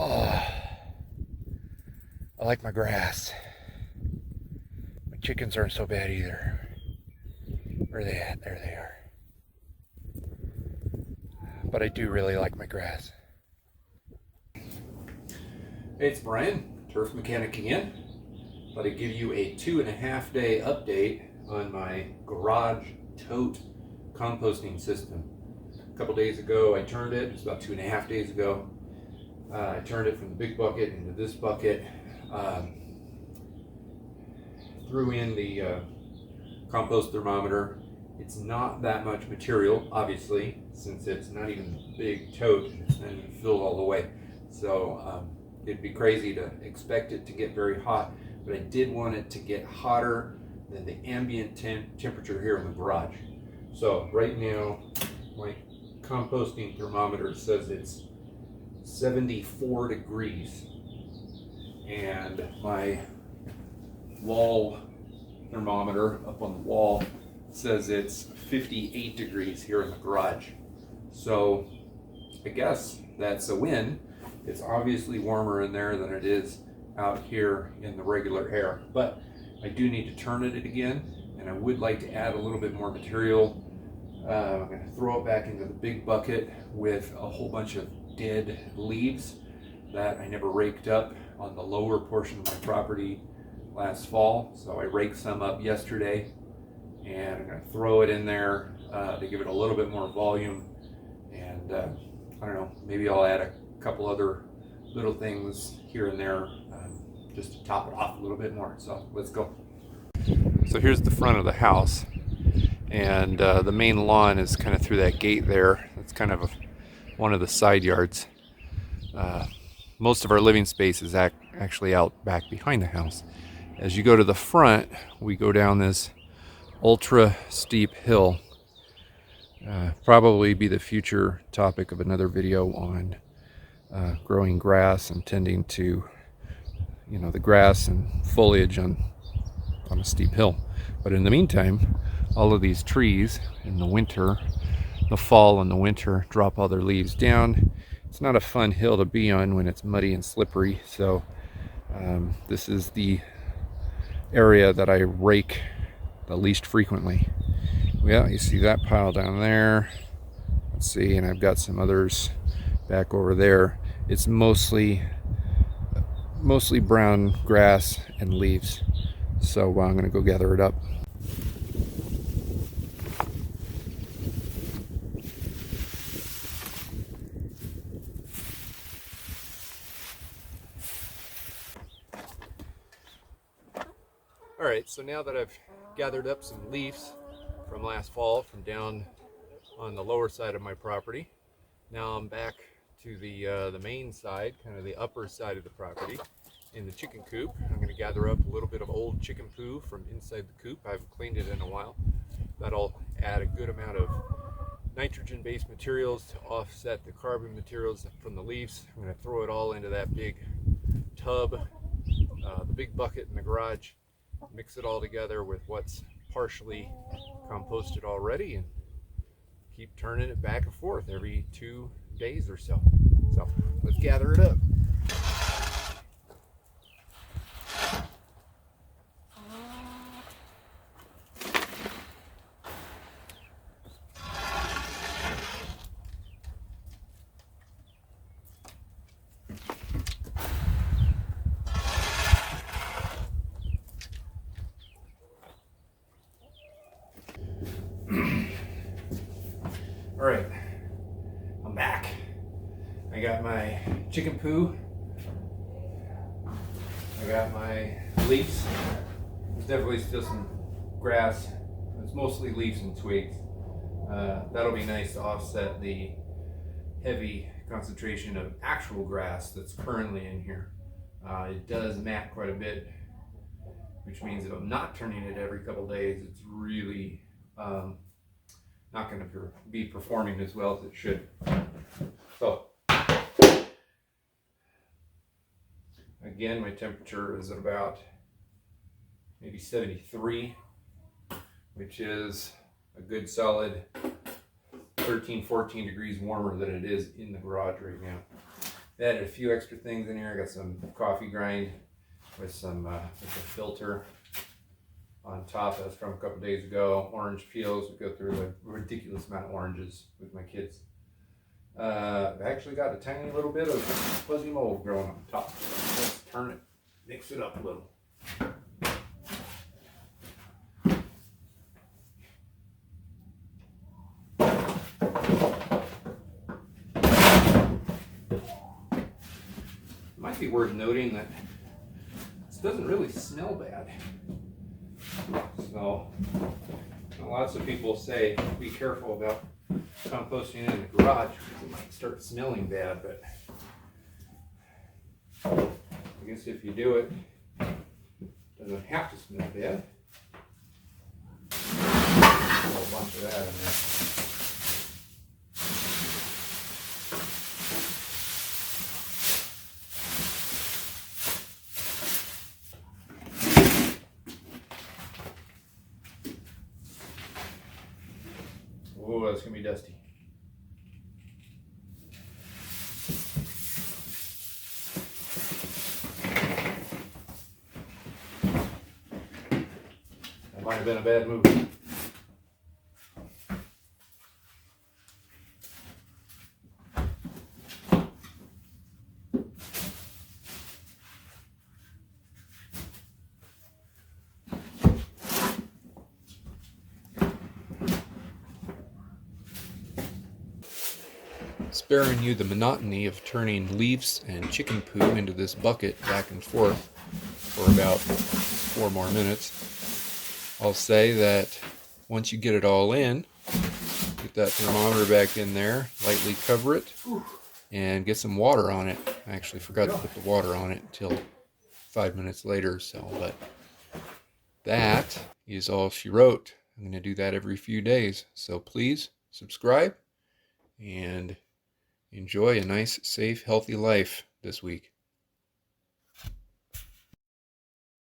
Oh, I like my grass. My chickens aren't so bad either. Where are they at? There they are. But I do really like my grass. Hey, it's Brian, Turf Mechanic again. Thought I'd give you a 2.5 day update on my garage tote composting system. A couple days ago I turned it, it's about 2.5 days ago. I turned it from the big bucket into this bucket, threw in the compost thermometer. It's not that much material, obviously, since it's not even a big tote, it's not even filled all the way. So it'd be crazy to expect it to get very hot, but I did want it to get hotter than the ambient temperature here in the garage. So right now, my composting thermometer says it's 74 degrees, and my wall thermometer up on the wall says it's 58 degrees here in the garage. So I guess that's a win. It's obviously warmer in there than it is out here in the regular air, but I do need to turn it again, and I would like to add a little bit more material. I'm going to throw it back into the big bucket with a whole bunch of dead leaves that I never raked up on the lower portion of my property last fall. So I raked some up yesterday, and I'm going to throw it in there to give it a little bit more volume. And I don't know, maybe I'll add a couple other little things here and there just to top it off a little bit more. So let's go. So here's the front of the house, and the main lawn is kind of through that gate there. It's kind of one of the side yards. Most of our living space is actually out back behind the house. As you go to the front, we go down this ultra steep hill. Probably be the future topic of another video on growing grass and tending to, the grass and foliage on a steep hill. But in the meantime, all of these trees in the winter, the fall and the winter, drop all their leaves down. It's not a fun hill to be on when it's muddy and slippery. So this is the area that I rake the least frequently. Well, you see that pile down there. Let's see, and I've got some others back over there. It's mostly brown grass and leaves. So I'm going to go gather it up. Alright, so now that I've gathered up some leaves from last fall from down on the lower side of my property, now I'm back to the main side, kind of the upper side of the property in the chicken coop. I'm going to gather up a little bit of old chicken poo from inside the coop. I haven't cleaned it in a while. That'll add a good amount of nitrogen-based materials to offset the carbon materials from the leaves. I'm going to throw it all into that big tub, the big bucket in the garage, mix it all together with what's partially composted already, and keep turning it back and forth every 2 days or so. So let's gather it up. All right, I'm back. I got my chicken poo. I got my leaves. There's definitely still some grass. It's mostly leaves and twigs. That'll be nice to offset the heavy concentration of actual grass that's currently in here. It does mat quite a bit, which means if I'm not turning it every couple days, it's really not going to be performing as well as it should. So again, my temperature is at about maybe 73, which is a good solid 13-14 degrees warmer than it is in the garage right now. Added a few extra things in here. I got some coffee grind with some with a filter on top. That's from a couple days ago. Orange peels. We go through a ridiculous amount of oranges with my kids. I actually got a tiny little bit of fuzzy mold growing on top. Let's turn it, mix it up a little. Might be worth noting that this doesn't really smell bad. So, lots of people say be careful about composting in the garage because it might start smelling bad, but I guess if you do it, it doesn't have to smell bad. Put a whole bunch of that in there. Oh, that's gonna be dusty. That might have been a bad move. Sparing you the monotony of turning leaves and chicken poo into this bucket back and forth for about 4 more minutes, I'll say that once you get it all in, get that thermometer back in there, lightly cover it, and get some water on it. I actually forgot to put the water on it until 5 minutes later or so, but that is all she wrote. I'm going to do that every few days, so please subscribe and enjoy a nice, safe, healthy life this week.